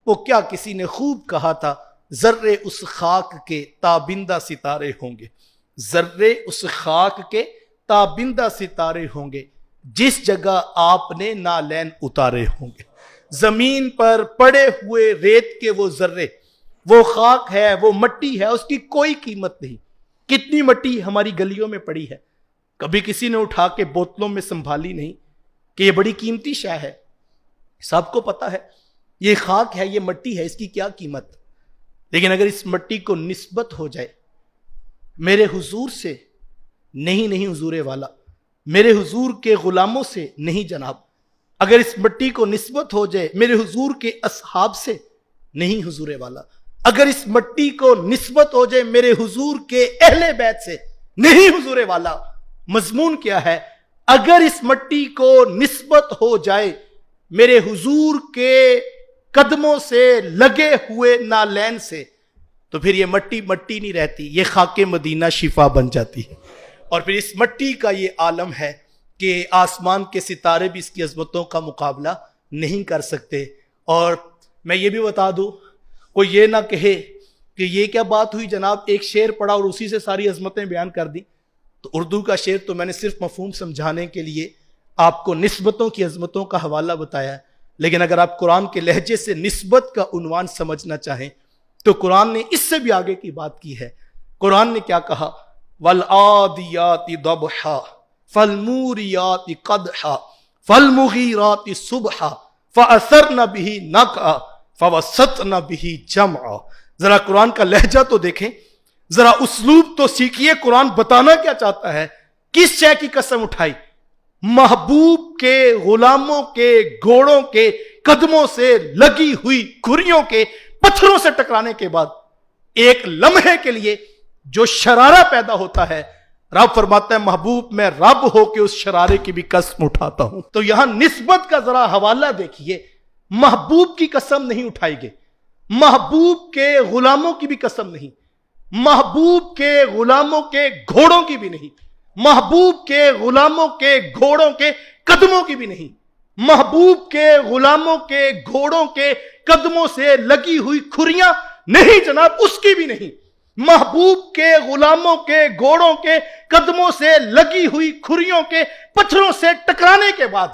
وہ کیا کسی نے خوب کہا تھا، ذرے اس خاک کے تابندہ ستارے ہوں گے، ذرے اس خاک کے تابندہ ستارے ہوں گے جس جگہ آپ نے نالین اتارے ہوں گے۔ زمین پر پڑے ہوئے ریت کے وہ ذرے، وہ خاک ہے، وہ مٹی ہے، اس کی کوئی قیمت نہیں۔ کتنی مٹی ہماری گلیوں میں پڑی ہے، کبھی کسی نے اٹھا کے بوتلوں میں سنبھالی نہیں کہ یہ بڑی قیمتی شے ہے۔ سب کو پتا ہے یہ خاک ہے، یہ مٹی ہے، اس کی کیا قیمت۔ لیکن اگر اس مٹی کو نسبت ہو جائے میرے حضور سے، نہیں حضور والا، میرے حضور کے غلاموں سے نہیں جناب، اگر اس مٹی کو نسبت ہو جائے میرے حضور کے اصحاب سے، نہیں حضور والا، اگر اس مٹی کو نسبت ہو جائے میرے حضور کے اہل بیت سے، نہیں حضور والا۔ مضمون کیا ہے؟ اگر اس مٹی کو نسبت ہو جائے میرے حضور کے قدموں سے لگے ہوئے نالین سے، تو پھر یہ مٹی مٹی نہیں رہتی، یہ خاک مدینہ شفا بن جاتی ہے۔ اور پھر اس مٹی کا یہ عالم ہے کہ آسمان کے ستارے بھی اس کی عظمتوں کا مقابلہ نہیں کر سکتے۔ اور میں یہ بھی بتا دوں، کوئی یہ نہ کہے کہ یہ کیا بات ہوئی جناب، ایک شعر پڑھا اور اسی سے ساری عظمتیں بیان کر دی۔ تو اردو کا شعر تو میں نے صرف مفہوم سمجھانے کے لیے آپ کو نسبتوں کی عظمتوں کا حوالہ بتایا ہے، لیکن اگر آپ قرآن کے لہجے سے نسبت کا عنوان سمجھنا چاہیں تو قرآن نے اس سے بھی آگے کی بات کی ہے۔ قرآن نے کیا کہا؟ وَالْعَادِيَاتِ ضَبْحًا فَالْمُورِيَاتِ قَدْحًا فَالْمُغِيرَاتِ صُبْحًا فَأَثَرْنَ بِهِ نَقْعًا فَوَسَطْنَ بِهِ جَمْعًا۔ ذرا قرآن کا لہجہ تو دیکھیں، ذرا اسلوب تو سیکھیے، قرآن بتانا کیا چاہتا ہے۔ کس شے کی قسم اٹھائی؟ محبوب کے غلاموں کے گھوڑوں کے قدموں سے لگی ہوئی کھریوں کے پتھروں سے ٹکرانے کے بعد ایک لمحے کے لیے جو شرارہ پیدا ہوتا ہے، رب فرماتا ہے محبوب میں رب ہو کے اس شرارے کی بھی قسم اٹھاتا ہوں۔ تو یہاں نسبت کا ذرا حوالہ دیکھیے، محبوب کی قسم نہیں اٹھائی گئی، محبوب کے غلاموں کی بھی قسم نہیں، محبوب کے غلاموں کے گھوڑوں کی بھی نہیں، محبوب کے غلاموں کے گھوڑوں کے قدموں کی بھی نہیں، محبوب کے غلاموں کے گھوڑوں کے قدموں سے لگی ہوئی کھریاں نہیں جناب، اس کی بھی نہیں، محبوب کے غلاموں کے گھوڑوں کے قدموں سے لگی ہوئی کھریوں کے پتھروں سے ٹکرانے کے بعد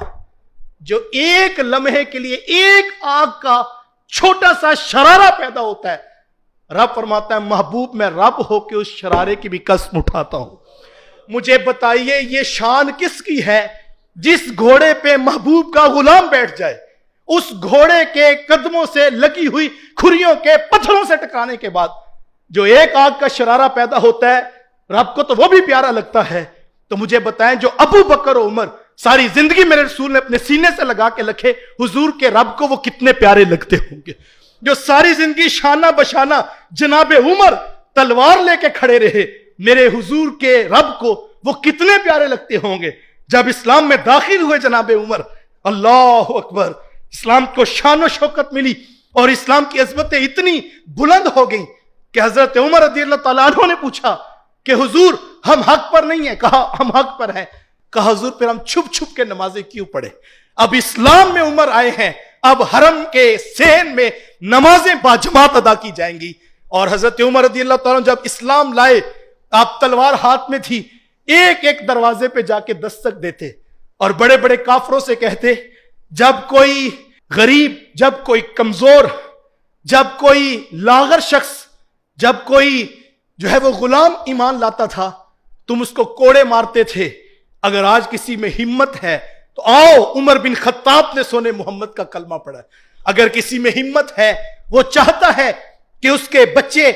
جو ایک لمحے کے لیے ایک آگ کا چھوٹا سا شرارہ پیدا ہوتا ہے، رب فرماتا ہے محبوب میں رب ہو کے اس شرارے کی بھی قسم اٹھاتا ہوں۔ مجھے بتائیے یہ شان کس کی ہے جس گھوڑے پہ محبوب کا غلام بیٹھ جائے، اس گھوڑے کے قدموں سے لگی ہوئی کھریوں کے پتھروں سے ٹکرانے کے بعد جو ایک آگ کا شرارہ پیدا ہوتا ہے، رب کو تو وہ بھی پیارا لگتا ہے۔ تو مجھے بتائیں جو ابو بکر و عمر ساری زندگی میرے رسول نے اپنے سینے سے لگا کے رکھے، حضور کے رب کو وہ کتنے پیارے لگتے ہوں گے۔ جو ساری زندگی شانہ بشانہ جناب عمر تلوار لے کے کھڑے رہے، میرے حضور کے رب کو وہ کتنے پیارے لگتے ہوں گے۔ جب اسلام میں داخل ہوئے جناب عمر، اللہ اکبر، اسلام کو شان و شوکت ملی اور اسلام کی عظمتیں اتنی بلند ہو گئیں کہ حضرت عمر رضی اللہ تعالیٰ عنہ نے پوچھا کہ حضور ہم حق پر نہیں ہیں، کہا ہم حق پر ہیں، کہا حضور پھر ہم چھپ چھپ کے نمازیں کیوں پڑھیں؟ اب اسلام میں عمر آئے ہیں، اب حرم کے صحن میں نمازیں باجماعت ادا کی جائیں گی۔ اور حضرت عمر رضی اللہ تعالیٰ عنہ جب اسلام لائے، آپ تلوار ہاتھ میں تھی، ایک ایک دروازے پہ جا کے دستک دیتے اور بڑے بڑے کافروں سے کہتے جب کوئی غریب، جب کوئی کمزور، جب کوئی لاغر شخص، جب کوئی جو ہے وہ غلام ایمان لاتا تھا تم اس کو کوڑے مارتے تھے، اگر آج کسی میں ہمت ہے تو آؤ، عمر بن خطاب نے سونے محمد کا کلمہ پڑھا ہے۔ اگر کسی میں ہمت ہے، وہ چاہتا ہے کہ اس کے بچے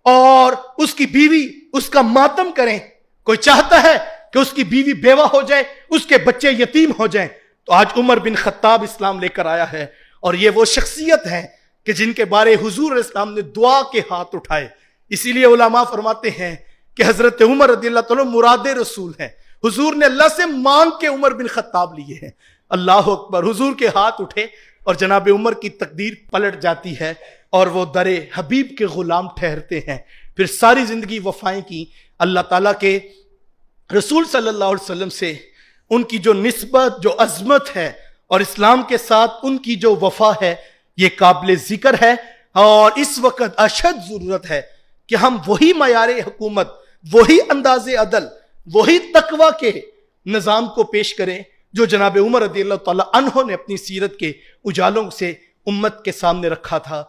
اور اس کی بیوی اس کا ماتم کریں، کوئی چاہتا ہے کہ اس کی بیوی بیوہ ہو جائے، اس کے بچے یتیم ہو جائیں، تو آج عمر بن خطاب اسلام لے کر آیا ہے۔ اور یہ وہ شخصیت ہے کہ جن کے بارے حضور علیہ السلام نے دعا کے ہاتھ اٹھائے۔ اسی لیے علماء فرماتے ہیں کہ حضرت عمر رضی اللہ تعالیٰ مراد رسول ہیں، حضور نے اللہ سے مانگ کے عمر بن خطاب لیے ہیں۔ اللہ اکبر، حضور کے ہاتھ اٹھے اور جناب عمر کی تقدیر پلٹ جاتی ہے اور وہ در حبیب کے غلام ٹھہرتے ہیں۔ پھر ساری زندگی وفائیں کی، اللہ تعالیٰ کے رسول صلی اللہ علیہ وسلم سے ان کی جو نسبت، جو عظمت ہے اور اسلام کے ساتھ ان کی جو وفا ہے، یہ قابل ذکر ہے، اور اس وقت اشد ضرورت ہے کہ ہم وہی معیار حکومت، وہی انداز عدل، وہی تقوی کے نظام کو پیش کریں جو جناب عمر رضی اللہ تعالیٰ عنہ نے اپنی سیرت کے اجالوں سے امت کے سامنے رکھا تھا۔